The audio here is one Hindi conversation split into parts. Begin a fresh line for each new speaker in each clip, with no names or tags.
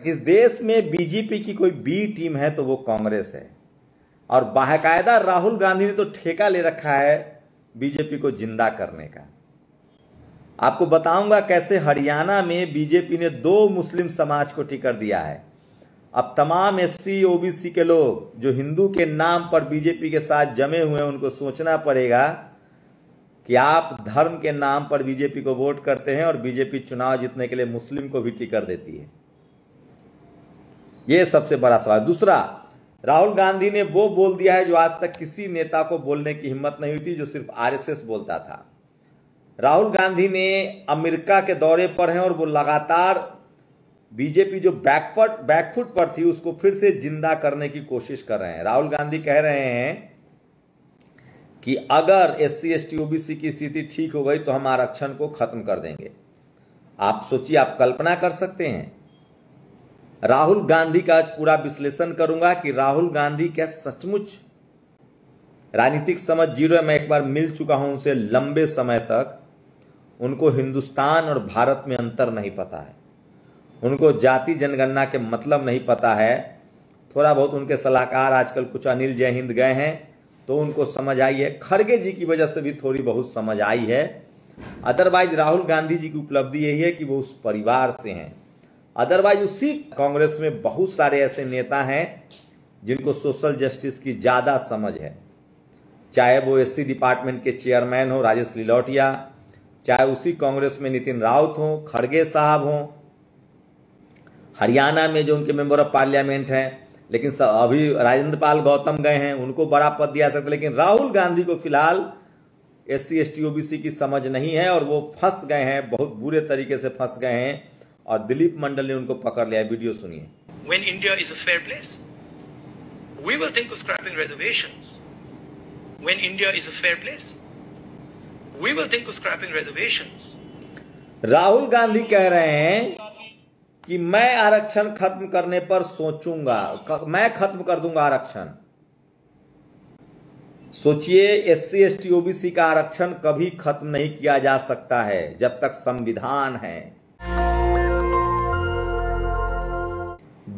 इस देश में बीजेपी की कोई बी टीम है तो वो कांग्रेस है। और बाकायदा राहुल गांधी ने तो ठेका ले रखा है बीजेपी को जिंदा करने का। आपको बताऊंगा कैसे हरियाणा में बीजेपी ने 2 मुस्लिम समाज को टिकट दिया है। अब तमाम एससी ओबीसी के लोग जो हिंदू के नाम पर बीजेपी के साथ जमे हुए हैं, उनको सोचना पड़ेगा कि आप धर्म के नाम पर बीजेपी को वोट करते हैं और बीजेपी चुनाव जीतने के लिए मुस्लिम को भी टिकट देती है। यह सबसे बड़ा सवाल। दूसरा, राहुल गांधी ने वो बोल दिया है जो आज तक किसी नेता को बोलने की हिम्मत नहीं हुई थी, जो सिर्फ आरएसएस बोलता था। राहुल गांधी ने अमेरिका के दौरे पर हैं और वो लगातार बीजेपी जो बैकफुट पर थी उसको फिर से जिंदा करने की कोशिश कर रहे हैं। राहुल गांधी कह रहे हैं कि अगर एससी एसटी ओबीसी की स्थिति ठीक हो गई तो हम आरक्षण को खत्म कर देंगे। आप सोचिए, आप कल्पना कर सकते हैं। राहुल गांधी का आज पूरा विश्लेषण करूंगा कि राहुल गांधी क्या सचमुच राजनीतिक समझ जीरो है। मैं एक बार मिल चुका हूं उनसे लंबे समय तक। उनको हिंदुस्तान और भारत में अंतर नहीं पता है, उनको जाति जनगणना के मतलब नहीं पता है। थोड़ा बहुत उनके सलाहकार आजकल कुछ अनिल जय हिंद गए हैं तो उनको समझ आई है। खड़गे जी की वजह से भी थोड़ी बहुत समझ आई है। अदरवाइज राहुल गांधी जी की उपलब्धि यही है कि वो उस परिवार से हैं। अदरवाइज उसी कांग्रेस में बहुत सारे ऐसे नेता हैं जिनको सोशल जस्टिस की ज्यादा समझ है, चाहे वो एससी डिपार्टमेंट के चेयरमैन हो राजेश लिलौटिया, चाहे उसी कांग्रेस में नितिन राउत हो, खड़गे साहब हो, हरियाणा में जो उनके मेंबर ऑफ पार्लियामेंट हैं। लेकिन अभी राजेंद्र पाल गौतम गए हैं, उनको बड़ा पद दिया सकते। लेकिन राहुल गांधी को फिलहाल एससी एसटी ओबीसी की समझ नहीं है और वो फंस गए हैं, बहुत बुरे तरीके से फंस गए हैं। और दिलीप मंडल ने उनको पकड़ लिया है। वीडियो सुनिए।
When India is a fair place, we will think of scrapping reservations. When India is a fair place, we will think of scrapping reservations.
Rahul Gandhi कह रहे हैं कि मैं आरक्षण खत्म करने पर सोचूंगा, मैं खत्म कर दूंगा आरक्षण। सोचिए, एससी एसटी ओबीसी का आरक्षण कभी खत्म नहीं किया जा सकता है जब तक संविधान है।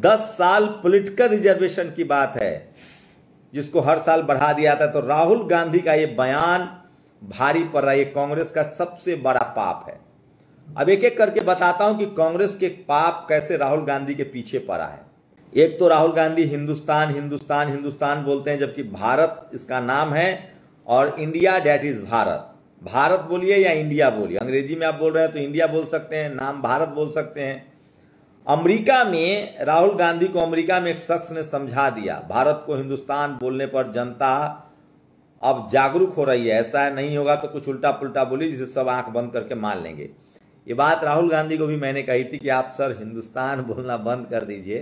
10 साल पॉलिटिकल रिजर्वेशन की बात है जिसको हर साल बढ़ा दिया था। तो राहुल गांधी का यह बयान भारी पड़ रहा है। कांग्रेस का सबसे बड़ा पाप है। अब एक एक करके बताता हूं कि कांग्रेस के पाप कैसे राहुल गांधी के पीछे पड़ा है। एक तो राहुल गांधी हिंदुस्तान हिंदुस्तान हिंदुस्तान बोलते हैं, जबकि भारत इसका नाम है और India that is Bharat. Bharat बोलिए या इंडिया बोलिए, अंग्रेजी में आप बोल रहे हैं तो इंडिया बोल सकते हैं, नाम भारत बोल सकते हैं। अमेरिका में राहुल गांधी को अमेरिका में एक शख्स ने समझा दिया, भारत को हिंदुस्तान बोलने पर जनता अब जागरूक हो रही है। ऐसा नहीं होगा तो कुछ उल्टा पुल्टा बोली जिसे सब आंख बंद करके मान लेंगे। ये बात राहुल गांधी को भी मैंने कही थी कि आप सर हिंदुस्तान बोलना बंद कर दीजिए,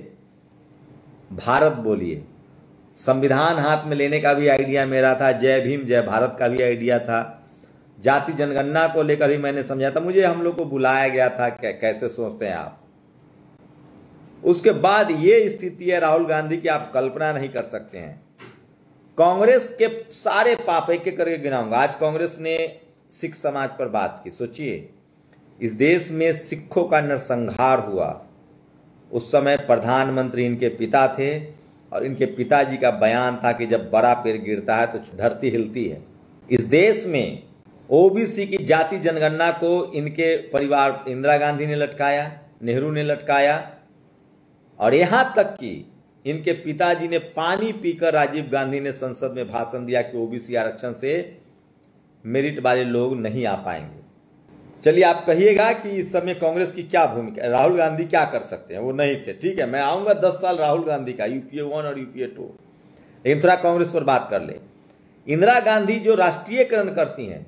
भारत बोलिए। संविधान हाथ में लेने का भी आइडिया मेरा था, जय भीम जय भारत का भी आइडिया था, जाति जनगणना को लेकर भी मैंने समझा था। मुझे हम लोग को बुलाया गया था, कैसे सोचते हैं आप। उसके बाद ये स्थिति है राहुल गांधी की, आप कल्पना नहीं कर सकते हैं। कांग्रेस के सारे पाप एक एक करके गिनाऊंगा। आज कांग्रेस ने सिख समाज पर बात की। सोचिए, इस देश में सिखों का नरसंहार हुआ, उस समय प्रधानमंत्री इनके पिता थे और इनके पिताजी का बयान था कि जब बड़ा पेड़ गिरता है तो धरती हिलती है। इस देश में ओबीसी की जाति जनगणना को इनके परिवार इंदिरा गांधी ने लटकाया, नेहरू ने लटकाया और यहां तक कि इनके पिताजी ने पानी पीकर राजीव गांधी ने संसद में भाषण दिया कि ओबीसी आरक्षण से मेरिट वाले लोग नहीं आ पाएंगे। चलिए आप कहिएगा कि इस समय कांग्रेस की क्या भूमिका है, राहुल गांधी क्या कर सकते हैं। वो नहीं थे, ठीक है, मैं आऊंगा 10 साल राहुल गांधी का, यूपीए 1 और यूपीए 2। लेकिन थोड़ा कांग्रेस पर बात कर ले। इंदिरा गांधी जो राष्ट्रीयकरण करती हैं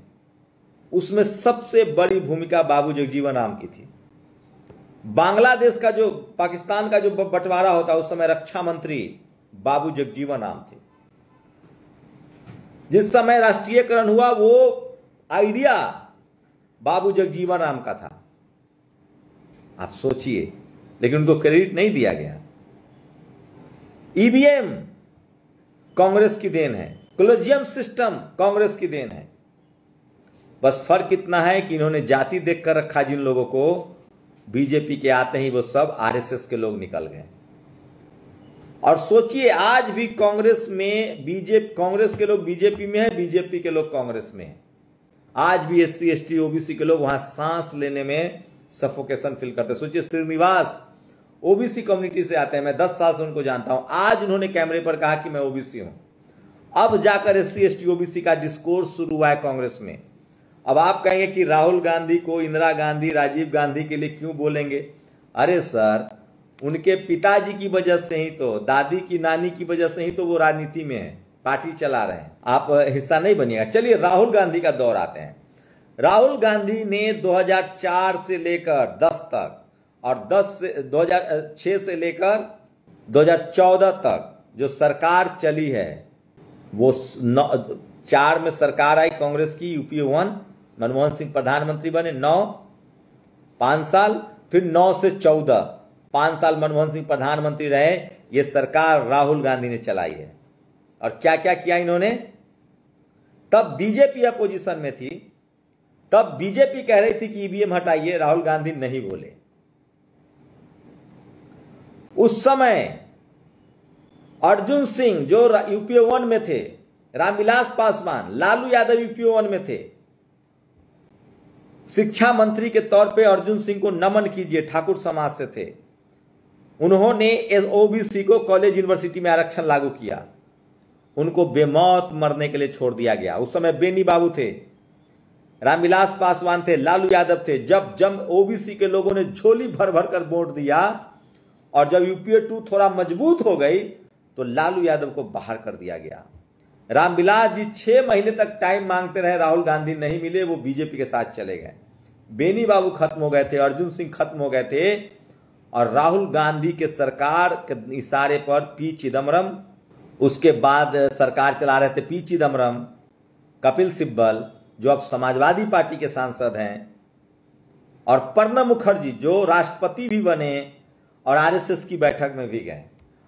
उसमें सबसे बड़ी भूमिका बाबू जगजीवन राम की थी। बांग्लादेश का जो पाकिस्तान का जो बंटवारा होता उस समय रक्षा मंत्री बाबू जगजीवन राम थे। जिस समय राष्ट्रीयकरण हुआ वो आइडिया बाबू जगजीवन राम का था। आप सोचिए, लेकिन उनको क्रेडिट नहीं दिया गया। ईवीएम कांग्रेस की देन है, कॉलेजियम सिस्टम कांग्रेस की देन है। बस फर्क इतना है कि इन्होंने जाति देखकर रखा जिन लोगों को, बीजेपी के आते ही वो सब आरएसएस के लोग निकल गए। और सोचिए आज भी कांग्रेस में कांग्रेस के लोग बीजेपी में है, बीजेपी के लोग कांग्रेस में है। आज भी एससी एसटी ओबीसी के लोग वहां सांस लेने में सफोकेशन फील करते हैं। सोचिए श्रीनिवास ओबीसी कम्युनिटी से आते हैं, मैं 10 साल से उनको जानता हूं। आज उन्होंने कैमरे पर कहा कि मैं ओबीसी हूं। अब जाकर एससी एसटी ओबीसी का डिस्कोर्स शुरू हुआ है कांग्रेस में। अब आप कहेंगे कि राहुल गांधी को इंदिरा गांधी राजीव गांधी के लिए क्यों बोलेंगे? अरे सर, उनके पिताजी की वजह से ही तो, दादी की नानी की वजह से ही तो वो राजनीति में है, पार्टी चला रहे हैं। आप हिस्सा नहीं बनिएगा। चलिए राहुल गांधी का दौर आते हैं। राहुल गांधी ने 2004 से लेकर 10 तक और 2006 से लेकर 2014 तक जो सरकार चली है, वो 4 में सरकार आई कांग्रेस की, यूपीए 1, मनमोहन सिंह प्रधानमंत्री बने, 5 साल, फिर 9 से 14 5 साल मनमोहन सिंह प्रधानमंत्री रहे। ये सरकार राहुल गांधी ने चलाई है। और क्या क्या किया इन्होंने? तब बीजेपी अपोजिशन में थी, तब बीजेपी कह रही थी कि ईवीएम हटाइए, राहुल गांधी नहीं बोले। उस समय अर्जुन सिंह जो यूपीए 1 में थे, रामविलास पासवान, लालू यादव यूपीए 1 में थे। शिक्षा मंत्री के तौर पे अर्जुन सिंह को नमन कीजिए, ठाकुर समाज से थे। उन्होंने ओबीसी को कॉलेज यूनिवर्सिटी में आरक्षण लागू किया। उनको बेमौत मरने के लिए छोड़ दिया गया। उस समय बेनी बाबू थे, रामविलास पासवान थे, लालू यादव थे। जब ओबीसी के लोगों ने झोली भर भर कर वोट दिया और जब यूपीए 2 थोड़ा मजबूत हो गई तो लालू यादव को बाहर कर दिया गया। रामविलास जी 6 महीने तक टाइम मांगते रहे, राहुल गांधी नहीं मिले, वो बीजेपी के साथ चले गए। बेनी बाबू खत्म हो गए थे, अर्जुन सिंह खत्म हो गए थे और राहुल गांधी के सरकार के इशारे पर पी चिदम्बरम, उसके बाद सरकार चला रहे थे पी चिदम्बरम, कपिल सिब्बल जो अब समाजवादी पार्टी के सांसद हैं, और प्रणब मुखर्जी जो राष्ट्रपति भी बने और आरएसएस की बैठक में भी गए,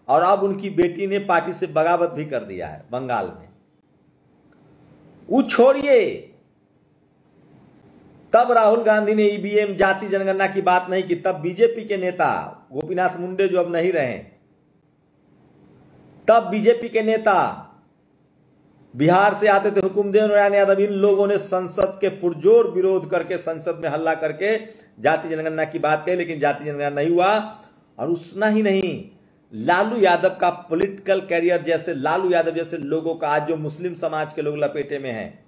और अब उनकी बेटी ने पार्टी से बगावत भी कर दिया है बंगाल में। वो छोड़िए, तब राहुल गांधी ने ईवीएम जाति जनगणना की बात नहीं की। तब बीजेपी के नेता गोपीनाथ मुंडे जो अब नहीं रहे, तब बीजेपी के नेता बिहार से आते थे, हुकुमदेव नारायण यादव, इन लोगों ने संसद के पुरजोर विरोध करके, संसद में हल्ला करके जाति जनगणना की बात कही, लेकिन जाति जनगणना नहीं हुआ। और उतना ही नहीं, लालू यादव का पॉलिटिकल कैरियर, जैसे लालू यादव जैसे लोगों का आज जो मुस्लिम समाज के लोग लपेटे में हैं,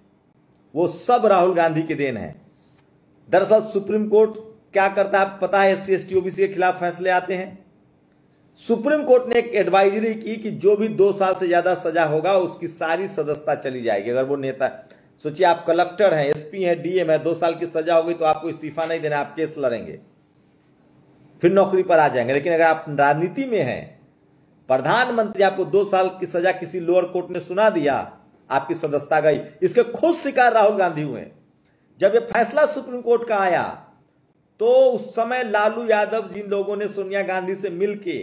वो सब राहुल गांधी की देन है। दरअसल सुप्रीम कोर्ट क्या करता है पता है? एससी एसटी ओबीसी के खिलाफ फैसले आते हैं। सुप्रीम कोर्ट ने एक एडवाइजरी की कि जो भी 2 साल से ज्यादा सजा होगा उसकी सारी सदस्यता चली जाएगी। अगर वो नेता, सोचिए आप कलेक्टर हैं, एसपी हैं, डीएम है, 2 साल की सजा होगी तो आपको इस्तीफा नहीं देना, आप केस लड़ेंगे, फिर नौकरी पर आ जाएंगे। लेकिन अगर आप राजनीति में हैं, प्रधानमंत्री आपको 2 साल की सजा किसी लोअर कोर्ट ने सुना दिया, आपकी सदस्यता गई। इसके खुद शिकार राहुल गांधी हुए। जब ये फैसला सुप्रीम कोर्ट का आया तो उस समय लालू यादव, जिन लोगों ने सोनिया गांधी से मिलके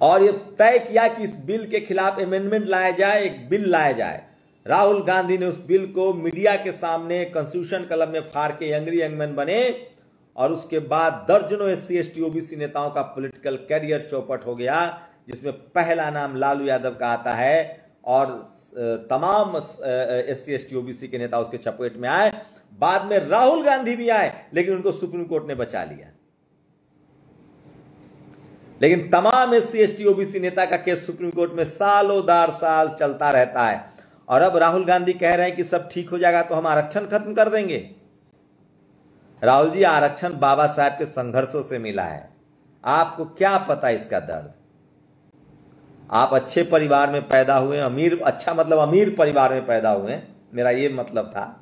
और ये तय किया कि इस बिल के खिलाफ अमेंडमेंट लाया जाए, एक बिल लाया जाए, राहुल गांधी ने उस बिल को मीडिया के सामने कॉन्स्टिट्यूशन कलम में फाड़ के यंगरी यंगमैन बने। और उसके बाद दर्जनों एससी एसटी ओबीसी नेताओं का पॉलिटिकल कैरियर चौपट हो गया, जिसमें पहला नाम लालू यादव का आता है और तमाम एससी एसटी ओबीसी के नेता उसके चपेट में आए। बाद में राहुल गांधी भी आए, लेकिन उनको सुप्रीम कोर्ट ने बचा लिया। लेकिन तमाम एससी एसटी ओबीसी नेता का केस सुप्रीम कोर्ट में सालों दर साल चलता रहता है। और अब राहुल गांधी कह रहे हैं कि सब ठीक हो जाएगा तो हम आरक्षण खत्म कर देंगे। राहुल जी, आरक्षण बाबा साहब के संघर्षों से मिला है, आपको क्या पता इसका दर्द? आप अच्छे परिवार में पैदा हुए, अमीर, अच्छा मतलब अमीर परिवार में पैदा हुए, मेरा ये मतलब था।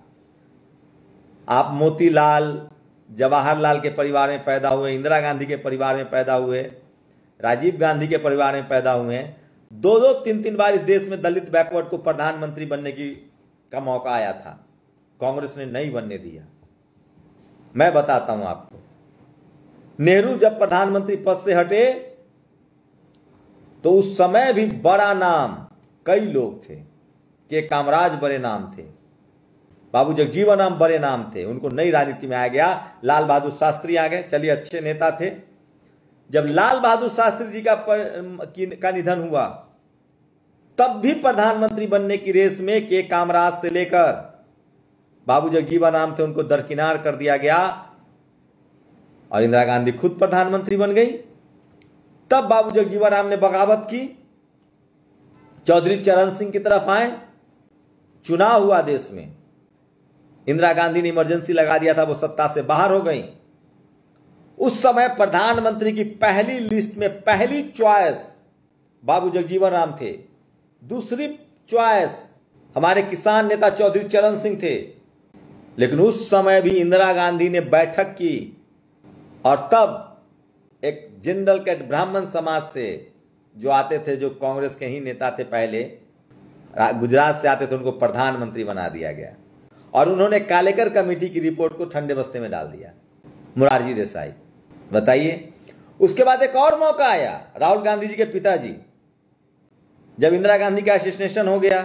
आप मोतीलाल, जवाहरलाल के परिवार में पैदा हुए, इंदिरा गांधी के परिवार में पैदा हुए, राजीव गांधी के परिवार में पैदा हुए हैं। 2-2, 3-3 बार इस देश में दलित बैकवर्ड को प्रधानमंत्री बनने का मौका आया था, कांग्रेस ने नहीं बनने दिया। मैं बताता हूं आपको, नेहरू जब प्रधानमंत्री पद से हटे तो उस समय भी बड़ा नाम कई लोग थे, के कामराज बड़े नाम थे, बाबू जगजीवन राम बड़े नाम थे, उनको नई राजनीति में आ गया। लाल बहादुर शास्त्री आ गए, चलिए अच्छे नेता थे। जब लाल बहादुर शास्त्री जी का निधन हुआ, तब भी प्रधानमंत्री बनने की रेस में के कामराज से लेकर बाबू जगजीवन राम थे, उनको दरकिनार कर दिया गया और इंदिरा गांधी खुद प्रधानमंत्री बन गई। तब बाबू जगजीवन राम ने बगावत की, चौधरी चरण सिंह की तरफ आए, चुनाव हुआ देश में, इंदिरा गांधी ने इमरजेंसी लगा दिया था, वो सत्ता से बाहर हो गई। उस समय प्रधानमंत्री की पहली लिस्ट में पहली चॉइस बाबू जगजीवन राम थे, दूसरी चॉइस हमारे किसान नेता चौधरी चरण सिंह थे। लेकिन उस समय भी इंदिरा गांधी ने बैठक की और तब एक जनरल कैट ब्राह्मण समाज से जो आते थे, जो कांग्रेस के ही नेता थे, पहले गुजरात से आते थे, उनको प्रधानमंत्री बना दिया गया और उन्होंने कालेकर कमेटी की रिपोर्ट को ठंडे बस्ते में डाल दिया, मोरारजी देसाई। बताइए, उसके बाद एक और मौका आया, राहुल गांधी जी के पिताजी, जब इंदिरा गांधी का असैसिनेशन हो गया,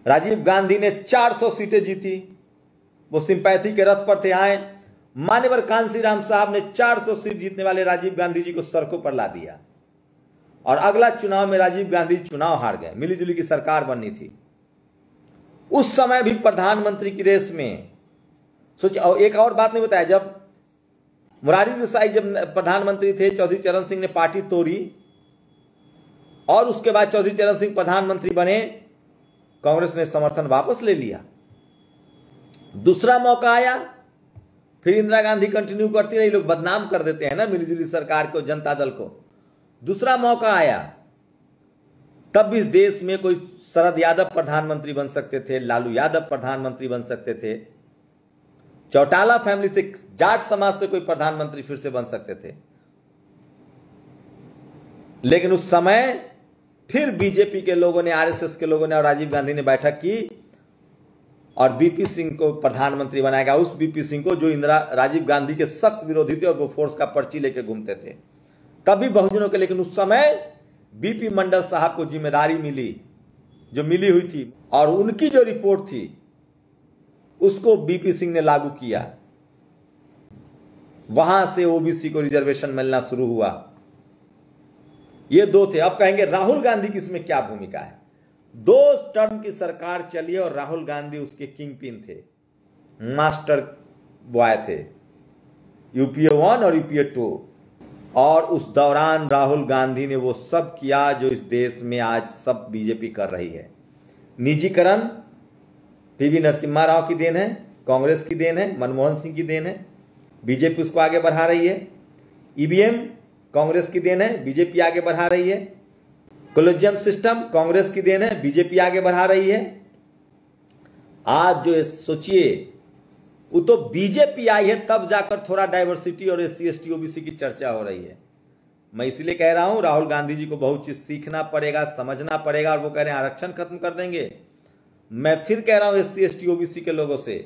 राजीव गांधी ने 400 सीटें जीती, वो सिंपैथी के रथ पर थे, आए, मान्यवर कांशीराम साहब ने 400 सीट जीतने वाले राजीव गांधी जी को सड़कों पर ला दिया और अगला चुनाव में राजीव गांधी चुनाव हार गए, मिलीजुली की सरकार बननी थी। उस समय भी प्रधानमंत्री की रेस में सोचिए। और एक और बात नहीं बताया, जब मोरारजी देसाई जब प्रधानमंत्री थे, चौधरी चरण सिंह ने पार्टी तोड़ी और उसके बाद चौधरी चरण सिंह प्रधानमंत्री बने, कांग्रेस ने समर्थन वापस ले लिया। दूसरा मौका आया, फिर इंदिरा गांधी कंटिन्यू करती रही, लोग बदनाम कर देते हैं ना मिलीजुली सरकार को, जनता दल को। दूसरा मौका आया, तब भी इस देश में कोई शरद यादव प्रधानमंत्री बन सकते थे, लालू यादव प्रधानमंत्री बन सकते थे, चौटाला फैमिली से, जाट समाज से कोई प्रधानमंत्री फिर से बन सकते थे। लेकिन उस समय फिर बीजेपी के लोगों ने, आरएसएस के लोगों ने और राजीव गांधी ने बैठक की और बीपी सिंह को प्रधानमंत्री बनाया गया। उस बीपी सिंह को जो राजीव गांधी के सख्त विरोधी थे और वो फोर्स का पर्ची लेके घूमते थे, तभी बहुजनों के। लेकिन उस समय बीपी मंडल साहब को जिम्मेदारी मिली, जो मिली हुई थी, और उनकी जो रिपोर्ट थी उसको बीपी सिंह ने लागू किया। वहां से ओबीसी को रिजर्वेशन मिलना शुरू हुआ। ये दो थे। अब कहेंगे राहुल गांधी की इसमें क्या भूमिका है? 2 टर्म की सरकार चली और राहुल गांधी उसके किंग पिन थे, मास्टर बॉय थे, यूपीए 1 और यूपीए 2। और उस दौरान राहुल गांधी ने वो सब किया जो इस देश में आज सब बीजेपी कर रही है। निजीकरण पीवी नरसिम्हा राव की देन है, कांग्रेस की देन है, मनमोहन सिंह की देन है, बीजेपी उसको आगे बढ़ा रही है। ईवीएम कांग्रेस की देन है, बीजेपी आगे बढ़ा रही है। कोलेजियम सिस्टम कांग्रेस की देन है, बीजेपी आगे बढ़ा रही है। आज जो सोचिए, वो तो बीजेपी आई है तब जाकर थोड़ा डाइवर्सिटी और SC ST OBC की चर्चा हो रही है। मैं इसलिए कह रहा हूं, राहुल गांधी जी को बहुत चीज सीखना पड़ेगा, समझना पड़ेगा। और वो कह रहे हैं आरक्षण खत्म कर देंगे। मैं फिर कह रहा हूं SC ST OBC के लोगों से,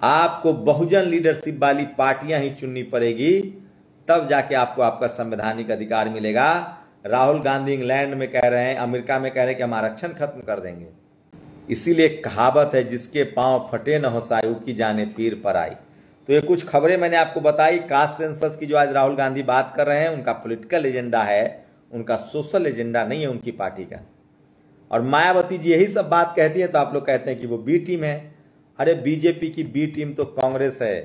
आपको बहुजन लीडरशिप वाली पार्टियां ही चुननी पड़ेगी, तब जाके आपको आपका संवैधानिक अधिकार मिलेगा। राहुल गांधी इंग्लैंड में कह रहे हैं, अमेरिका में कह रहे हैं कि हम आरक्षण खत्म कर देंगे। इसीलिए कहावत है, जिसके पांव फटे न हो सायु की जाने पीर पर आई। तो ये कुछ खबरें मैंने आपको बताई। कास्ट सेंसस की जो आज राहुल गांधी बात कर रहे हैं, उनका पॉलिटिकल एजेंडा है, उनका सोशल एजेंडा नहीं है उनकी पार्टी का। और मायावती जी यही सब बात कहती है तो आप लोग कहते हैं कि वो बी टीम है। अरे बीजेपी की बी टीम तो कांग्रेस है।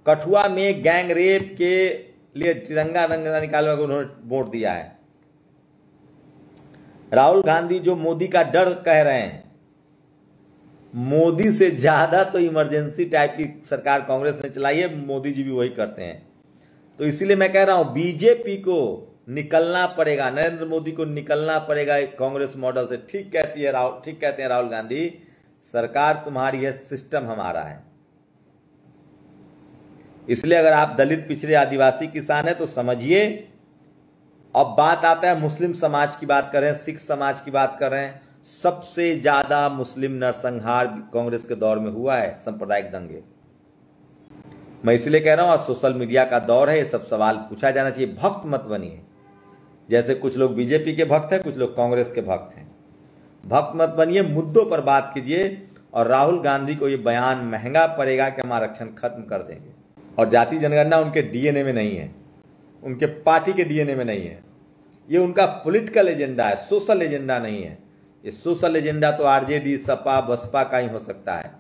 कठुआ में गैंग रेप के लिए तिरंगा निकालने को उन्होंने वोट दिया है। राहुल गांधी जो मोदी का डर कह रहे हैं, मोदी से ज्यादा तो इमरजेंसी टाइप की सरकार कांग्रेस ने चलाई है, मोदी जी भी वही करते हैं। तो इसीलिए मैं कह रहा हूं बीजेपी को निकलना पड़ेगा, नरेंद्र मोदी को निकलना पड़ेगा कांग्रेस मॉडल से। ठीक कहते हैं राहुल गांधी, सरकार तुम्हारी है, सिस्टम हमारा है। इसलिए अगर आप दलित, पिछड़े, आदिवासी किसान है तो समझिए। अब बात आता है मुस्लिम समाज की बात कर रहे हैं, सिख समाज की बात कर रहे हैं। सबसे ज्यादा मुस्लिम नरसंहार कांग्रेस के दौर में हुआ है, सांप्रदायिक दंगे। मैं इसलिए कह रहा हूं आज सोशल मीडिया का दौर है, ये सब सवाल पूछा जाना चाहिए। भक्त मत बनिए, जैसे कुछ लोग बीजेपी के भक्त हैं, कुछ लोग कांग्रेस के भक्त हैं। भक्त मत बनिए, मुद्दों पर बात कीजिए। और राहुल गांधी को ये बयान महंगा पड़ेगा कि हम आरक्षण खत्म कर देंगे। और जाति जनगणना उनके डीएनए में नहीं है, उनके पार्टी के डीएनए में नहीं है। ये उनका पॉलिटिकल एजेंडा है, सोशल एजेंडा नहीं है। ये सोशल एजेंडा तो आरजेडी, सपा, बसपा का ही हो सकता है।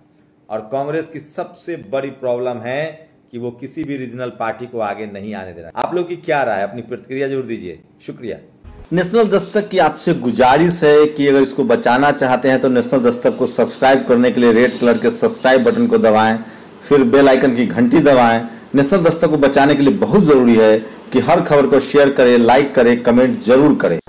और कांग्रेस की सबसे बड़ी प्रॉब्लम है कि वो किसी भी रीजनल पार्टी को आगे नहीं आने दे रहा। आप लोग की क्या राय है? अपनी प्रतिक्रिया जरूर दीजिए। शुक्रिया।
नेशनल दस्तक की आपसे गुजारिश है कि अगर इसको बचाना चाहते हैं तो नेशनल दस्तक को सब्सक्राइब करने के लिए रेड कलर के सब्सक्राइब बटन को दबाएं, फिर बेल आइकन की घंटी दबाएं। नेशनल दस्तक को बचाने के लिए बहुत जरूरी है कि हर खबर को शेयर करें, लाइक करें, कमेंट जरूर करें।